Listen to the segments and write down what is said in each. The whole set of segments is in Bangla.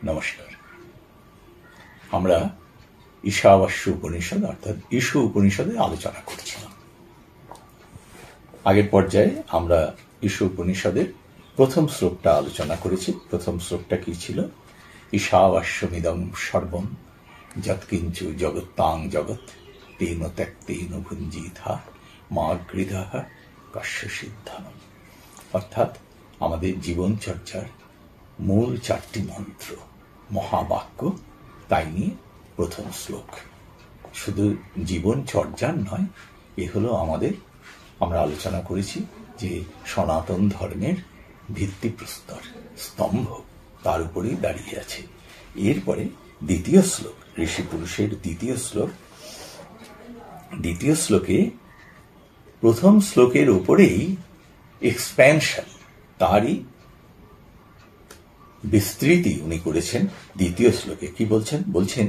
নমস্কার। আমরা ঈশাবাস্য উপনিষদ অর্থাৎ ঈশ উপনিষদে আলোচনা করছিলাম। আগের পর্যায়ে আমরা ঈশ উপনিষদের প্রথম শ্লোকটা আলোচনা করেছি। প্রথম শ্লোকটা কি ছিল? ঈশাবাস্যমিদং সর্বম যৎকিঞ্চু জগত্তাং জগৎ তেন ত্যক্তেন ভুঞ্জিথা মা গৃধঃ কস্য সিদ্ধানম। অর্থাৎ আমাদের জীবনচর্চার মূল চারটি মন্ত্র, মহাবাক্য, তাই নিয়ে প্রথম শ্লোক। শুধু জীবনচর্যার নয়, এ হলো আমরা আলোচনা করেছি যে সনাতন ধর্মের ভিত্তিপ্রস্তর, স্তম্ভ, তার উপরেই দাঁড়িয়ে আছে। এরপরে দ্বিতীয় শ্লোক, ঋষি পুরুষের দ্বিতীয় শ্লোক। দ্বিতীয় শ্লোকে প্রথম শ্লোকের উপরেই এক্সপ্যানশন, তারই বিস্তৃতি উনি করেছেন দ্বিতীয় শ্লোকে। কি বলছেন? বলছেন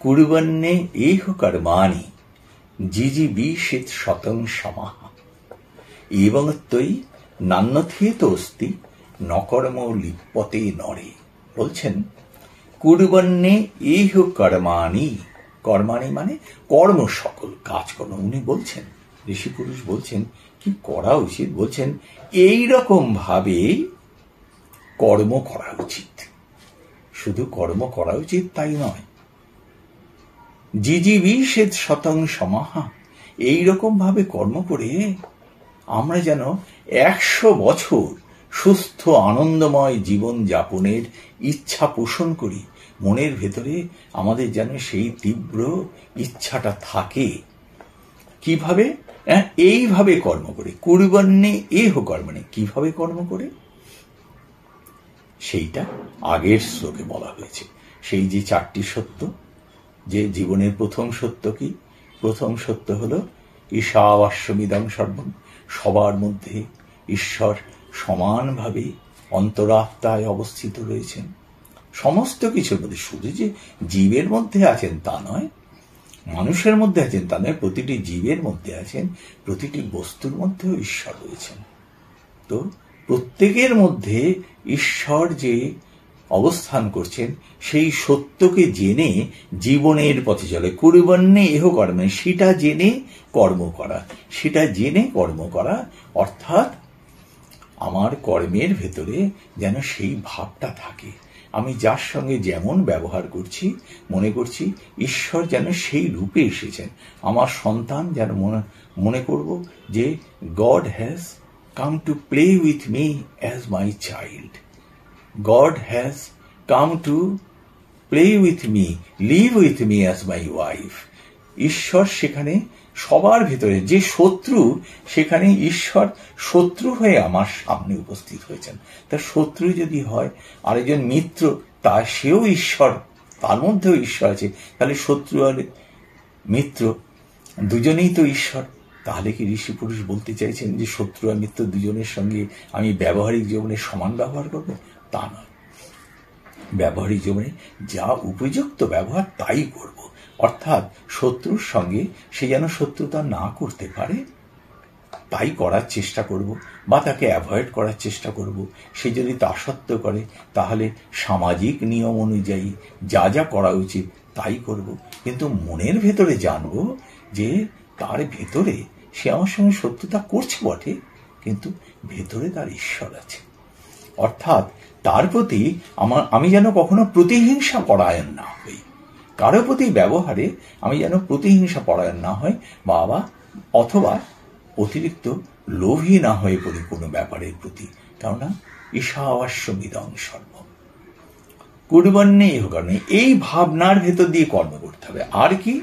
কুর্বন্নে এহ কর্মাণি জিজিবিষিত শতং সমাহ এবং তৈ নান্যথেতস্তি নকর্ম লিপ্যতে নরে। বলছেন কুর্বন্নে এহ কর্মাণি, কর্মাণি মানে কর্ম, সকল কাজকর্ম। উনি বলছেন, ঋষি পুরুষ বলছেন কি করা উচিত। বলছেন এইরকম ভাবে কর্ম করা উচিত। শুধু কর্ম করা উচিত তাই নয়, জিজিবিষেদ শতং সমাহা, এইরকম ভাবে কর্ম করে আমরা যেন 100 বছর সুস্থ আনন্দময় জীবন যাপনের ইচ্ছা পোষণ করি। মনের ভেতরে আমাদের যেন সেই তীব্র ইচ্ছাটা থাকে। কিভাবে? এইভাবে কর্ম করে। কুর্বন্নে এহ কর্মণে, কিভাবে কর্ম করে সেইটা আগের শ্লোকে বলা হয়েছে। সেই যে চারটি সত্য, যে জীবনের প্রথম সত্য কি? প্রথম সত্য হলো ঈশাবাস্যমিদং সর্বম, সবার মধ্যে ঈশ্বর সমানভাবে অন্তরাত্মায় অবস্থিত রয়েছেন। সমস্ত কিছুর মধ্যে, শুধু যে জীবের মধ্যে আছেন তা নয়, মানুষের মধ্যে আছেন তা নয়, প্রতিটি জীবের মধ্যে আছেন, প্রতিটি বস্তুর মধ্যেও ঈশ্বর রয়েছেন। তো প্রত্যেকের মধ্যে ঈশ্বর যে অবস্থান করছেন সেই সত্যকে জেনে জীবনের পথে চলে। কুর্বন্নে এহ কর্মে, সেটা জেনে কর্ম করা, সেটা জেনে কর্ম করা, অর্থাৎ আমার কর্মের ভেতরে যেন সেই ভাবটা থাকে। আমি যার সঙ্গে যেমন ব্যবহার করছি, মনে করছি ঈশ্বর যেন সেই রূপে এসেছেন। আমার সন্তান যেন মনে করব যে god has come to play with me as my child. God has come to play with me, live with me as my wife. ঈশ্বর সেখানে সবার ভিতরে, যে শত্রু সেখানে ঈশ্বর শত্রু হয়ে আমার সামনে উপস্থিত হয়েছেন। তার শত্রু যদি হয় আরেকজন মিত্র, তার সেও ঈশ্বর, তার মধ্যেও ঈশ্বর আছে। তাহলে শত্রু আর মিত্র দুজনেই তো ঈশ্বর। তাহলে কি ঋষি পুরুষ বলতে চাইছেন যে শত্রু আর মিত্র দুজনের সঙ্গে আমি ব্যবহারিক জীবনে সমান ব্যবহার করব? তা নয়। ব্যবহারিক জীবনে যা উপযুক্ত ব্যবহার তাই করব। অর্থাৎ শত্রুর সঙ্গে সে যেন শত্রুতা না করতে পারে তাই করার চেষ্টা করব, বা তাকে অ্যাভয়েড করার চেষ্টা করব। সে যদি তা সত্য করে তাহলে সামাজিক নিয়ম অনুযায়ী যা যা করা উচিত তাই করব। কিন্তু মনের ভেতরে জানব যে তার ভেতরে সে আমার সঙ্গে শত্রুতা করছে বটে, কিন্তু ভেতরে তার ঈশ্বর আছে। অর্থাৎ তার প্রতি আমি যেন কখনো প্রতিহিংসা পরায়ণ না হই। কারো প্রতি ব্যবহারে আমি যেন প্রতিহিংসা পরায়ণ না হয়, অথবা অতিরিক্ত লোভী না হয়ে পড়ি কোনো ব্যাপারের প্রতি। কেননা ঈশাবাস্যমিদং সর্বম, কুর্বন্নে এহ কর্মে, এই ভাবনার ভেতর দিয়ে কর্ম করতে হবে। আর কি?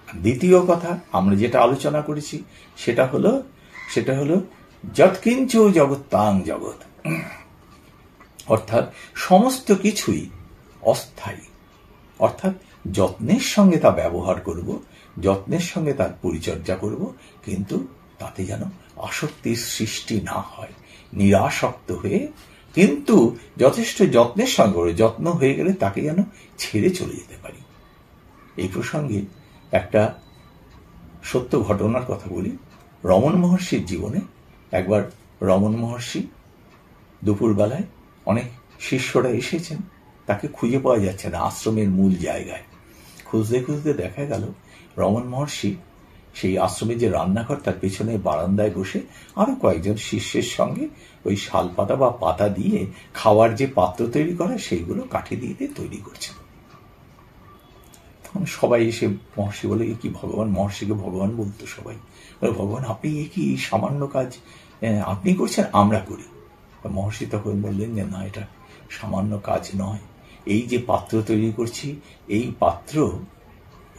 দ্বিতীয় কথা আমরা যেটা আলোচনা করেছি সেটা হলো যৎকিঞ্চ জগত্তাং জগৎ, অর্থাৎ সমস্ত কিছুই অস্থায়ী। অর্থাৎ যত্নের সঙ্গে তা ব্যবহার করব, যত্নের সঙ্গে তার পরিচর্যা করব, কিন্তু তাতে যেন আসক্তির সৃষ্টি না হয়। নিরাসক্ত হয়ে, কিন্তু যথেষ্ট যত্নের সঙ্গে করব, যত্ন হয়ে গেলে তাকে যেন ছেড়ে চলে যেতে পারি। এই প্রসঙ্গে একটা সত্য ঘটনার কথা বলি। রমণ মহর্ষির জীবনে একবার রমণ মহর্ষি দুপুরবেলায় অনেক শিষ্যরা এসেছেন, তাকে খুঁজে পাওয়া যাচ্ছে না আশ্রমের মূল জায়গায়। খুঁজতে খুঁজতে দেখা গেল রমণ মহর্ষি সেই আশ্রমে যে রান্নাঘর তার পেছনে বারান্দায় বসে আরো কয়েকজন শিষ্যের সঙ্গে ওই শাল পাতা বা পাতা দিয়ে খাওয়ার যে পাত্র তৈরি করে সেইগুলো কাঠি দিয়ে তৈরি করছেন। তখন সবাই এসে মহর্ষি বলে, কি ভগবান, মহর্ষিকে ভগবান বলতো সবাই, ভগবান আপনি কি সামান্য কাজ আপনি করছেন, আমরা করি। মহর্ষি তখন বললেন যে না, এটা সামান্য কাজ নয়, এই যে পাত্র তৈরি করছি এই পাত্র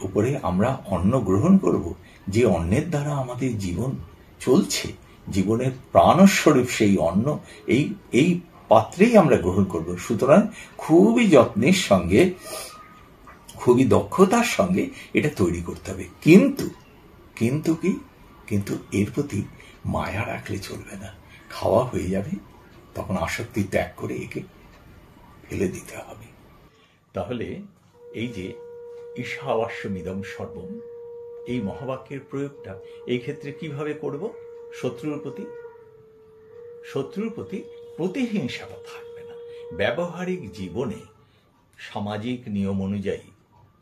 উপরে আমরা অন্ন গ্রহণ করব, যে অন্নের দ্বারা আমাদের জীবন চলছে, জীবনের প্রাণস্বরূপ সেই অন্ন এই পাত্রেই আমরা গ্রহণ করব। সুতরাং খুবই যত্নের সঙ্গে, খুবই দক্ষতার সঙ্গে এটা তৈরি করতে হবে। কিন্তু এর প্রতি মায়া রাখলে চলবে না। খাওয়া হয়ে যাবে, তখন আসক্তি ত্যাগ করে একে ফেলে দিতে হবে। তাহলে এই যে ঈশাবাস্যমিদং সর্বম, এই মহাবাক্যের প্রয়োগটা এই ক্ষেত্রে কিভাবে করব? শত্রুর প্রতি প্রতিহিংসাটা থাকবে না। ব্যবহারিক জীবনে সামাজিক নিয়ম অনুযায়ী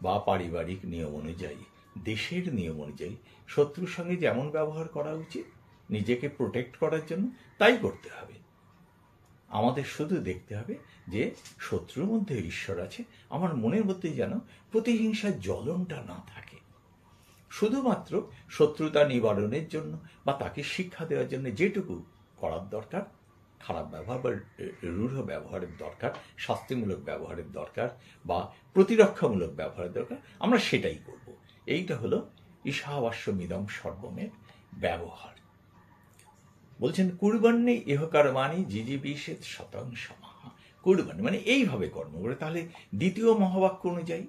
বা পারিবারিক নিয়ম অনুযায়ী, দেশের নিয়ম অনুযায়ী শত্রুর সঙ্গে যেমন ব্যবহার করা উচিত নিজেকে প্রোটেক্ট করার জন্য, তাই করতে হবে। আমাদের শুধু দেখতে হবে যে শত্রুর মধ্যে ঈশ্বর আছে, আমার মনের মধ্যে যেন প্রতিহিংসার জ্বলনটা না থাকে। শুধুমাত্র শত্রুতা নিবারণের জন্য বা তাকে শিক্ষা দেওয়ার জন্য যেটুকু করার দরকার, খারাপ ব্যবহার বা রূঢ় ব্যবহারের দরকার, শাস্তিমূলক ব্যবহারের দরকার বা প্রতিরক্ষামূলক ব্যবহারের দরকার, আমরা সেটাই করব। এইটা হলো ঈশাবাস্যমিদং সর্বমের ব্যবহার। বলছেন কুর্বণ্যে ইহকর্মাণি জিজীবিষেৎ শতং সমাহ। কুর্বণ্য মানে এইভাবে কর্ম করে। তাহলে দ্বিতীয় মহাবাক্য অনুযায়ী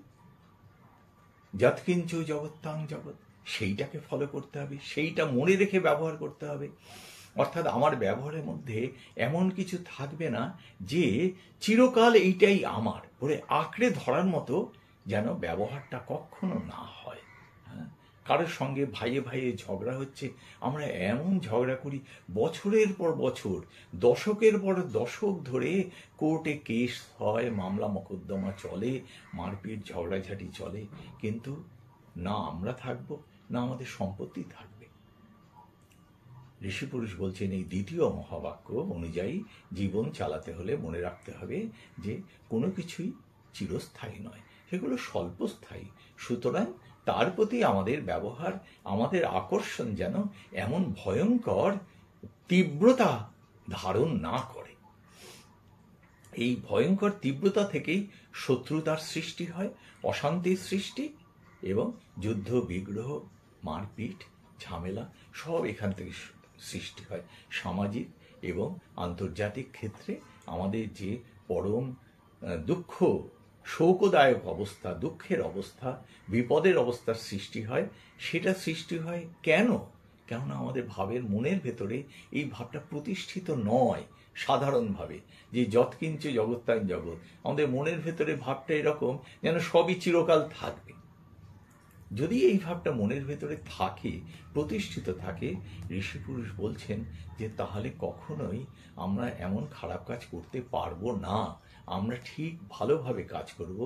যৎকিঞ্চ জগত্তাং জগৎ, সেইটাকে ফলো করতে হবে, সেইটা মনে রেখে ব্যবহার করতে হবে। অর্থাৎ আমার ব্যবহারের মধ্যে এমন কিছু থাকবে না যে চিরকাল এইটাই আমার বলে আঁকড়ে ধরার মতো যেন ব্যবহারটা কখনো না হয়। কারোর সঙ্গে ভাইয়ে ভাইয়ে ঝগড়া হচ্ছে, আমরা এমন ঝগড়া করি বছরের পর বছর, দশকের পর দশক ধরে কোর্টে কেস হয়, মামলা মোকদ্দমা চলে, মারপিট ঝগড়াঝাটি চলে, কিন্তু না আমরা থাকবো না আমাদের সম্পত্তি থাকবে। ঋষিপুরুষ বলছেন এই দ্বিতীয় মহাবাক্য অনুযায়ী জীবন চালাতে হলে মনে রাখতে হবে যে কোনো কিছুই চিরস্থায়ী নয়, সেগুলো স্বল্পস্থায়ী। সুতরাং তার প্রতি আমাদের ব্যবহার, আমাদের আকর্ষণ যেন এমন ভয়ঙ্কর তীব্রতা ধারণ না করে। এই ভয়ঙ্কর তীব্রতা থেকেই শত্রুতার সৃষ্টি হয়, অশান্তির সৃষ্টি এবং যুদ্ধ বিগ্রহ মারপিট ঝামেলা সব এখান থেকে সৃষ্টি হয়। সামাজিক এবং আন্তর্জাতিক ক্ষেত্রে আমাদের যে পরম দুঃখ শোকদায়ক অবস্থা, দুঃখের অবস্থা, বিপদের অবস্থার সৃষ্টি হয়, সেটা সৃষ্টি হয় কেন? কেননা আমাদের ভাবের মনের ভেতরে এই ভাবটা প্রতিষ্ঠিত নয় সাধারণভাবে, যে যৎকিঞ্চ জগত্তাং জগৎ। আমাদের মনের ভেতরে ভাবটা এরকম যেন সবই চিরকাল থাকবে। যদি এই ভাবটা মনের ভেতরে থাকে, প্রতিষ্ঠিত থাকে, ঋষিপুরুষ বলছেন যে তাহলে কখনোই আমরা এমন খারাপ কাজ করতে পারবো না। আমরা ঠিক ভালোভাবে কাজ করব।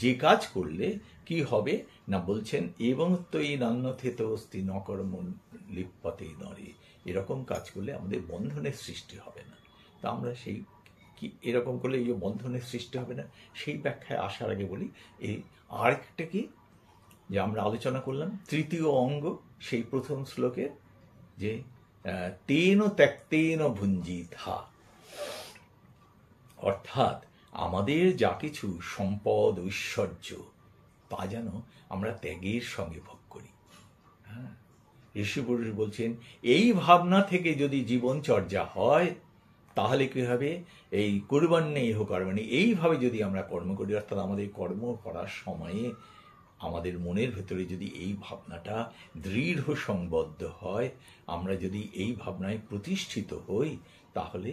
যে কাজ করলে কি হবে না, বলছেন এবং তো এই নান্যথেত অস্তি নকর্ম লিপ্যতে নরে, এরকম কাজ করলে আমাদের বন্ধনের সৃষ্টি হবে না। তা আমরা সেই কি এরকম করলে এই বন্ধনের সৃষ্টি হবে না, সেই ব্যাখ্যায় আসার আগে বলি এই আরেকটা কি যে আমরা আলোচনা করলাম তৃতীয় অঙ্গ সেই প্রথম শ্লোকে, যে তেন ত্যক্তেন ভুঞ্জিথা, অর্থাৎ আমাদের যা কিছু সম্পদ ঐশ্বর্য তা যেন আমরা ত্যাগের সঙ্গে ভোগ করি। ঋষিপুরুষ বলছেন এই ভাবনা থেকে যদি জীবনচর্যা হয় তাহলে কি হবে, এই কুর্বণ্যে ইহকর্মাণি, এইভাবে যদি আমরা কর্ম করি, অর্থাৎ আমাদের কর্ম করার সময়ে আমাদের মনের ভেতরে যদি এই ভাবনাটা দৃঢ় সংবদ্ধ হয়, আমরা যদি এই ভাবনায় প্রতিষ্ঠিত হই, তাহলে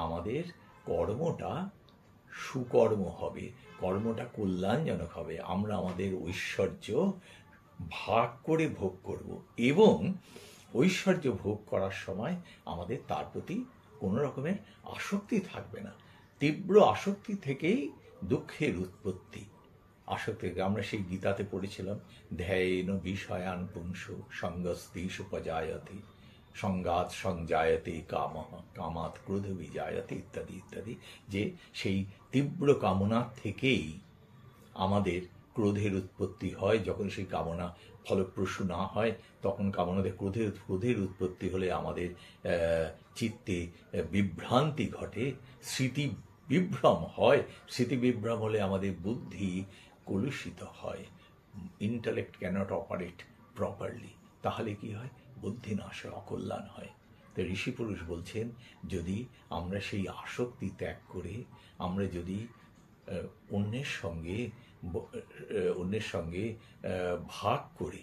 আমাদের কর্মটা সুকর্ম হবে, কর্মটা কল্যাণজনক হবে। আমরা আমাদের ঐশ্বর্য ভাগ করে ভোগ করব এবং ঐশ্বর্য ভোগ করার সময় আমাদের তার প্রতি কোনো রকমের আসক্তি থাকবে না। তীব্র আসক্তি থেকেই দুঃখের উৎপত্তি। আসক্তি থেকে আমরা সেই গীতাতে পড়েছিলাম, ধ্যায়েন বিষয়ান পুংসু সঙ্গস্তিষু উপজায়তে সংঘাত সংজায়তে কামঃ কামাৎ ক্রোধ বিজায়তে ইত্যাদি ইত্যাদি, যে সেই তীব্র কামনার থেকেই আমাদের ক্রোধের উৎপত্তি হয়। যখন সেই কামনা ফলপ্রসূ না হয় তখন কামনাতে ক্রোধের উৎপত্তি হলে আমাদের চিত্তে বিভ্রান্তি ঘটে, স্মৃতি বিভ্রম হয়। স্মৃতি বিভ্রম হলে আমাদের বুদ্ধি কলুষিত হয়, ইন্টালেক্ট ক্যানট অপারেট প্রপারলি। তাহলে কি হয়? বুদ্ধি নাশ হয়, অকল্যাণ হয়। তো ঋষি পুরুষ বলছেন, যদি আমরা সেই আসক্তি ত্যাগ করে আমরা যদি অন্যের সঙ্গে ভাগ করে,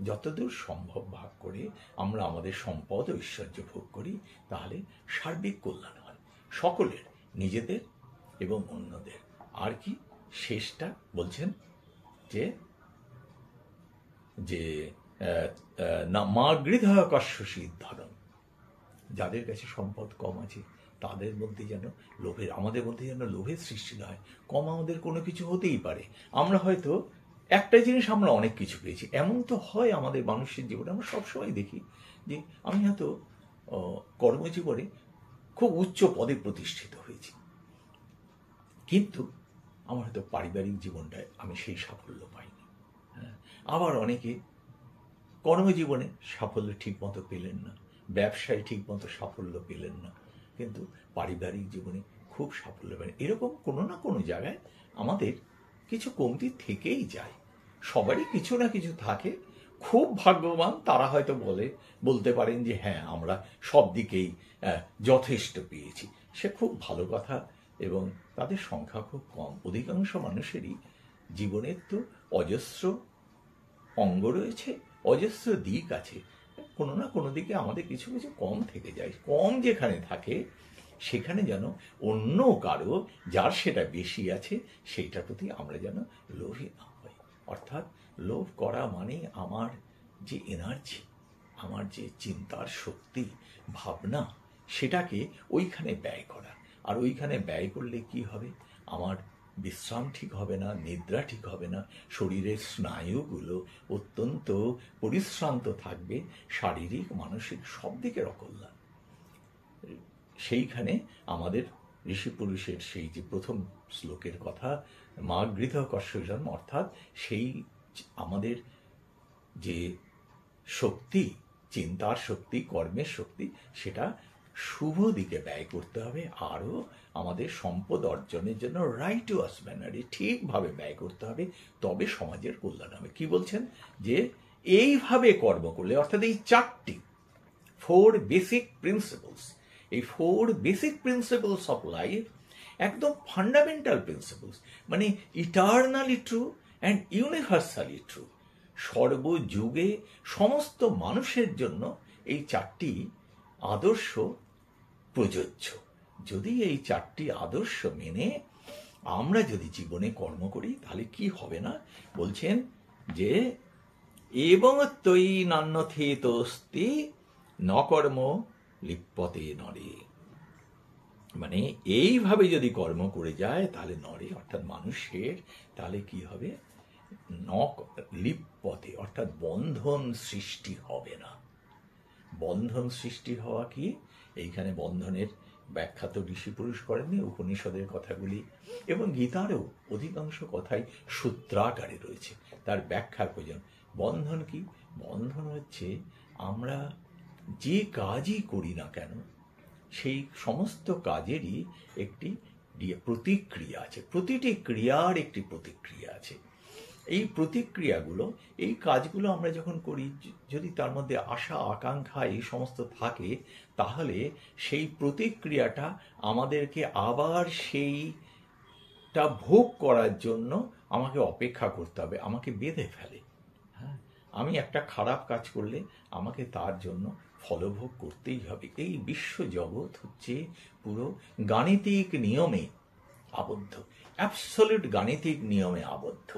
যতদূর সম্ভব ভাগ করে আমরা আমাদের সম্পদ ঐশ্বর্য ভোগ করি, তাহলে সার্বিক কল্যাণ হয় সকলের, নিজেদের এবং অন্যদের। আর কি শেষটা বলছেন যে যে না মা গৃধা কস্য সিদ্ধরম, যাদের কাছে সম্পদ কম আছে তাদের মধ্যে যেন আমাদের মধ্যে যেন লোভের সৃষ্টি না হয়। কম আমাদের কোনো কিছু হতেই পারে, আমরা হয়তো একটা জিনিস আমরা অনেক কিছু পেয়েছি, এমন তো হয় আমাদের মানুষের জীবনে। আমরা সবসময় দেখি যে আমি হয়তো কর্মজীবনে খুব উচ্চ পদে প্রতিষ্ঠিত হয়েছি, কিন্তু আমার হয়তো পারিবারিক জীবনটায় আমি সেই সাফল্য পাইনি। হ্যাঁ, আবার অনেকে কর্মজীবনে সাফল্য ঠিক মতো পেলেন না, ব্যবসায় ঠিক মতো সাফল্য পেলেন না, কিন্তু পারিবারিক জীবনে খুব সাফল্য পেলেন। এরকম কোনো না কোনো জায়গায় আমাদের কিছু কমতি থেকেই যায়। সবারই কিছু না কিছু থাকে। খুব ভাগ্যবান তারা হয়তো বলতে পারেন যে হ্যাঁ, আমরা সব দিকেই যথেষ্ট পেয়েছি, সে খুব ভালো কথা, এবং তাদের সংখ্যা খুব কম। অধিকাংশ মানুষেরই জীবনের তো অজস্র অঙ্গ রয়েছে, অজস্র দিক আছে, কোনো না কোনো দিকে আমাদের কিছু কিছু কম থেকে যায়। কম যেখানে থাকে সেখানে যেন অন্য কারো যার সেটা বেশি আছে সেইটার প্রতি আমরা যেন লোভী না হই। অর্থাৎ লোভ করা মানে আমার যে এনার্জি, আমার যে চিন্তার শক্তি, ভাবনা, সেটাকে ওইখানে ব্যয় করা। আর ওইখানে ব্যয় করলে কি হবে? আমার বিশ্রাম ঠিক হবে না, নিদ্রা ঠিক হবে না, শরীরের স্নায়ুগুলো অত্যন্ত পরিশ্রান্ত থাকবে, শারীরিক মানসিক সব দিকের অকল্যাণ। সেইখানে আমাদের ঋষি পুরুষের সেই যে প্রথম শ্লোকের কথা, মা গৃধ কস্যজন্ম, অর্থাৎ সেই আমাদের যে শক্তি, চিন্তার শক্তি, কর্মের শক্তি, সেটা শুভ দিকে ব্যয় করতে হবে। আরও আমাদের সম্পদ অর্জনের জন্য রাইটিয়াস ম্যানারে ঠিকভাবে ব্যয় করতে হবে, তবে সমাজের কল্যাণ হবে। কি বলছেন? যে এইভাবে কর্ম করলে, অর্থাৎ এই চারটি 4 বেসিক প্রিন্সিপলস, এই 4 বেসিক প্রিন্সিপলস অফ লাইফ একদম ফান্ডামেন্টাল প্রিন্সিপলস, মানে eternally true and universally true, সর্বযুগে সমস্ত মানুষের জন্য এই চারটি আদর্শ প্রযোজ্য। যদি এই চারটি আদর্শ মেনে আমরা যদি জীবনে কর্ম করি, তাহলে কি হবে না? বলছেন যে এবং তৈ নান্যথেতস্তি ন কর্ম লিপ্যতে নরে, মানে এইভাবে যদি কর্ম করে যায় তাহলে নরে অর্থাৎ মানুষের, তাহলে কি হবে? লিপ্যতে অর্থাৎ বন্ধন সৃষ্টি হবে না। বন্ধন সৃষ্টি হওয়া কি? এইখানে বন্ধনের ব্যাখ্যা তো ঋষি পুরুষ করেননি, উপনিষদের কথাগুলি এবং গীতারও অধিকাংশ কথাই সূত্রাকারে রয়েছে, তার ব্যাখ্যার প্রয়োজন। বন্ধন কি? বন্ধন হচ্ছে আমরা যে কাজই করি না কেন সেই সমস্ত কাজেরই একটি প্রতিক্রিয়া আছে, প্রতিটি ক্রিয়ার একটি প্রতিক্রিয়া আছে। এই প্রতিক্রিয়াগুলো, এই কাজগুলো আমরা যখন করি, যদি তার মধ্যে আশা আকাঙ্ক্ষা এই সমস্ত থাকে, তাহলে সেই প্রতিক্রিয়াটা আমাদেরকে আবার সেইটা ভোগ করার জন্য আমাকে অপেক্ষা করতে হবে, আমাকে বেঁধে ফেলে। হ্যাঁ, আমি একটা খারাপ কাজ করলে আমাকে তার জন্য ফলভোগ করতেই হবে। এই বিশ্ব জগৎ হচ্ছে পুরো গাণিতিক নিয়মে আবদ্ধ, অ্যাবসলিউট গাণিতিক নিয়মে আবদ্ধ।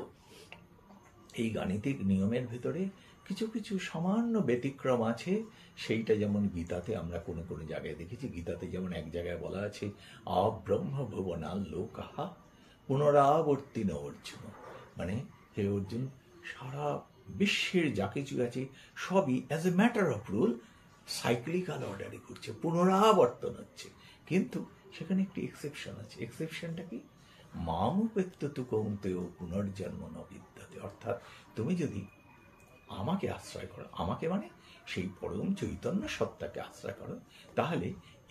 এই গাণিতিক নিয়মের ভিতরে কিছু কিছু সামান্য ব্যতিক্রম আছে। সেইটা যেমন গীতাতে আমরা কোনো কোনো জায়গায় দেখেছি। গীতাতে যেমন এক জায়গায় বলা আছে, আব্রহ্ম ভুবনাল লোকাহা পুনরাবর্তিন অর্জুন। মানে হে অর্জুন, সারা বিশ্বের যা কিছু আছে সবই as a matter of rule cyclical অর্ডারে ঘুরছে, পুনরাবর্তন হচ্ছে। কিন্তু সেখানে একটি এক্সেপশন আছে। এক্সেপশনটা কি? মামুপেত্য কৌন্তেয় পুনর্জন্ম ন বিদ্যতে। অর্থাৎ তুমি যদি আমাকে আশ্রয় করো, আমাকে মানে সেই পরম চৈতন্য সত্তাকে আশ্রয় করো, তাহলে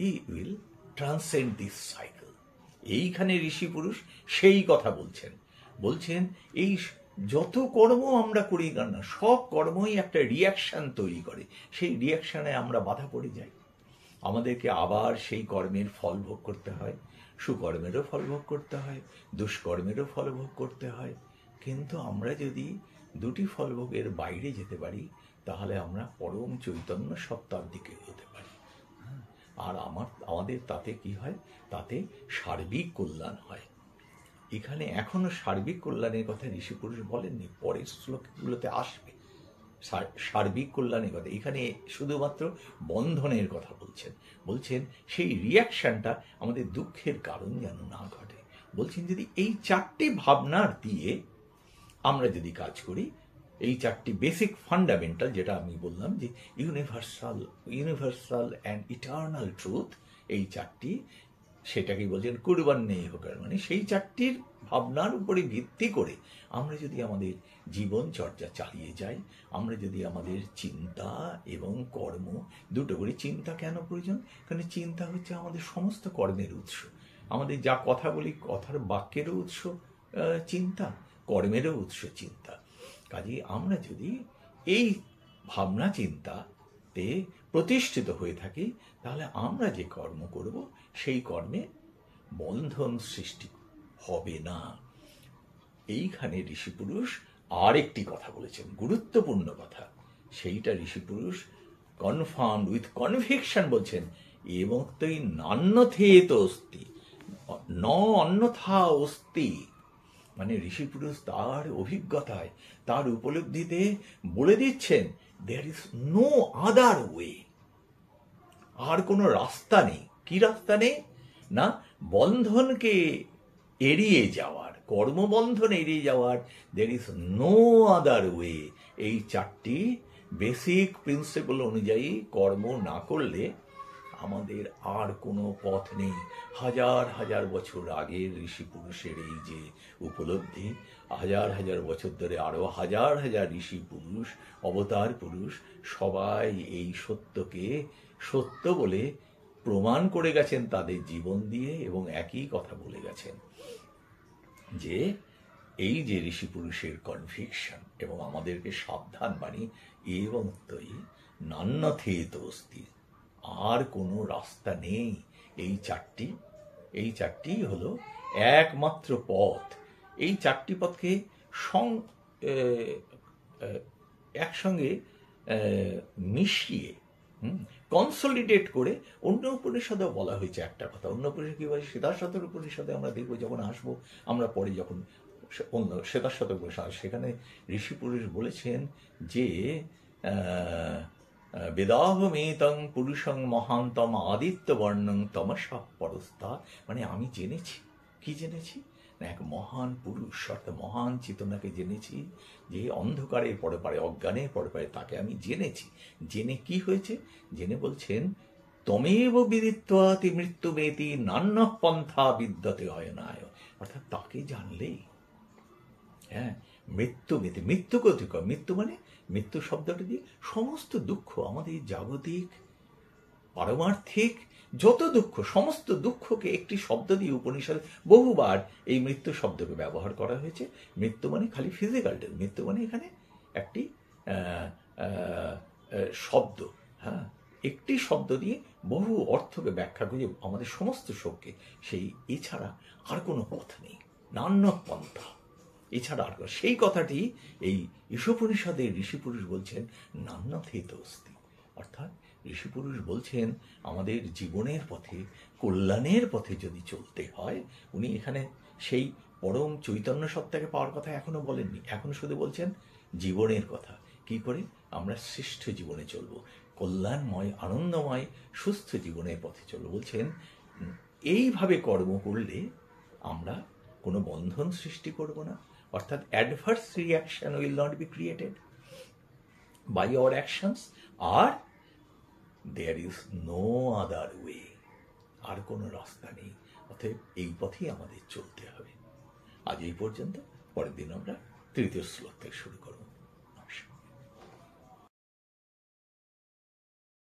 ই উইল ট্রান্সেন্ড দিস সাইকেল। এইখানে ঋষি পুরুষ সেই কথা বলছেন। বলছেন এই যত কর্ম আমরা করি না, সব কর্মই একটা রিয়াকশন তৈরি করে। সেই রিয়াকশনে আমরা বাধা পড়ে যাই, আমাদেরকে আবার সেই কর্মের ফল ভোগ করতে হয়। সুকর্মেরও ফল ভোগ করতে হয়, দুষ্কর্মেরও ফল ভোগ করতে হয়। কিন্তু আমরা যদি দুটি ফলভোগের বাইরে যেতে পারি, তাহলে আমরা পরম চৈতন্য সত্তার দিকে হতে পারি। আর আমাদের তাতে কি হয়? তাতে সার্বিক কল্যাণ হয়। এখানে এখনো সার্বিক কল্যাণের কথা ঋষি পুরুষ বলেননি, পরের শ্লোকগুলোতে আসবে সার্বিক কল্যাণের কথা। এখানে শুধুমাত্র বন্ধনের কথা বলছেন। বলছেন সেই রিয়াকশনটা আমাদের দুঃখের কারণ যেন না ঘটে। বলছেন যদি এই চারটি ভাবনার দিয়ে আমরা যদি কাজ করি, এই চারটি বেসিক ফান্ডামেন্টাল, যেটা আমি বললাম যে ইউনিভার্সাল অ্যান্ড ইটার্নাল ট্রুথ, এই চারটি, সেটাকেই বলছেন কুরবান্নে হোকার। মানে সেই চারটির ভাবনার উপরে ভিত্তি করে আমরা যদি আমাদের জীবন চর্চা চালিয়ে যাই, আমরা যদি আমাদের চিন্তা এবং কর্ম দুটো করে, চিন্তা কেন প্রয়োজন? কারণ চিন্তা হচ্ছে আমাদের সমস্ত কর্মের উৎস। আমাদের যা কথা বলি, কথার বাক্যেরও উৎস চিন্তা, কর্মেরও উৎস চিন্তা। কাজে আমরা যদি এই ভাবনা চিন্তাতে প্রতিষ্ঠিত হয়ে থাকি, তাহলে আমরা যে কর্ম করব সেই কর্মে বন্ধন সৃষ্টি হবে না। এইখানে ঋষি পুরুষ আর একটি কথা বলেছেন, গুরুত্বপূর্ণ কথা। সেইটা ঋষি পুরুষ কনফার্মড উইথ কনভিকশন বলছেন, এবং তৈ নান্যথেত অস্তি ন অন্যথা অস্তি। মানে ঋষি পুরুষ তার অভিজ্ঞতায়, তার উপলব্ধিতে বলে দিচ্ছেন, there is no other way. আর কোনো রাস্তা নেই। কি রাস্তা নেই? না বন্ধনকে এড়িয়ে যাওয়ার, কর্মবন্ধন এড়িয়ে যাওয়ার there is no other way. এই চারটি বেসিক প্রিন্সিপাল অনুযায়ী কর্ম না করলে আমাদের আর কোনো পথ নেই। হাজার হাজার বছর আগের ঋষি পুরুষের এই যে উপলব্ধি, হাজার হাজার বছর ধরে আরো হাজার হাজার ঋষি পুরুষ, অবতার পুরুষ, সবাই এই সত্যকে সত্য বলে প্রমাণ করে গেছেন তাদের জীবন দিয়ে, এবং একই কথা বলে গেছেন যে এই যে ঋষি পুরুষের কনভিকশন এবং আমাদেরকে সাবধান বাণী, এবং তৈ নান্যথেত অস্তি, আর কোনো রাস্তা নেই। এই চারটি হলো একমাত্র পথ। এই চারটি পথকে একসঙ্গে মিশিয়ে কনসলিডেট করে অন্য উপনিষদে বলা হয়েছে একটা কথা। অন্য উপনিষদ কি বলে? শ্বেতাশ্বতর উপনিষদে আমরা দেখবো, যখন আসবো আমরা পরে, যখন অন্য শ্বেতাশ্বতর উপনিষদ, সেখানে ঋষি পুরুষ বলেছেন যে বেদাহমেতং পুরুষং মহান্তম আদিত্য বর্ণং তমসা পরস্তা। মানে আমি জেনেছি, কি জেনেছি? না এক মহান পুরুষ অর্থাৎ মহান চেতনাকে জেনেছি, যে অন্ধকারের পরে পারে, অজ্ঞানের পরে পারে, তাকে আমি জেনেছি। জেনে কি হয়েছে? জেনে বলছেন তমেব বিদিত্বাতি মৃত্যুমেতি নান্য পন্থা বিদ্যতে হয় না। অর্থাৎ তাকে জানলেই, হ্যাঁ, মৃত্যুমেতি, মৃত্যু কোথা? মৃত্যু মানে, মৃত্যু শব্দটা দিয়ে সমস্ত দুঃখ, আমাদের জাগতিক পারমার্থিক যত দুঃখ, সমস্ত দুঃখকে একটি শব্দ দিয়ে উপনিষদে বহুবার এই মৃত্যু শব্দকে ব্যবহার করা হয়েছে। মৃত্যু মানে খালি ফিজিক্যাল ডেথ, মৃত্যু মানে এখানে একটি শব্দ, হ্যাঁ, একটি শব্দ দিয়ে বহু অর্থকে ব্যাখ্যা করে আমাদের সমস্ত শোককে, সেই এছাড়া আর কোনো পথ নেই, নান্য পন্থা এছাড়া আর। সেই কথাটি এই ঈশোপনিষদের ঋষি পুরুষ বলছেন নান্যথেত অস্তি। অর্থাৎ ঋষি পুরুষ বলছেন আমাদের জীবনের পথে, কল্যাণের পথে যদি চলতে হয়, উনি এখানে সেই পরম চৈতন্য সত্তাকে পাওয়ার কথা এখনো বলেননি, এখনো শুধু বলছেন জীবনের কথা। কি করে আমরা শ্রেষ্ঠ জীবনে চলব, কল্যাণময় আনন্দময় সুস্থ জীবনের পথে চলব। বলছেন এইভাবে কর্ম করলে আমরা কোনো বন্ধন সৃষ্টি করব না, অর্থাৎ adverse reaction will not be created by our actions, আর there is no other way, আর কোনো রাস্তা নেই। অতএব এই পথেই আমাদের চলতে হবে। আজ এই পর্যন্ত, পরের দিন আমরা তৃতীয় শ্লোক থেকে শুরু করব।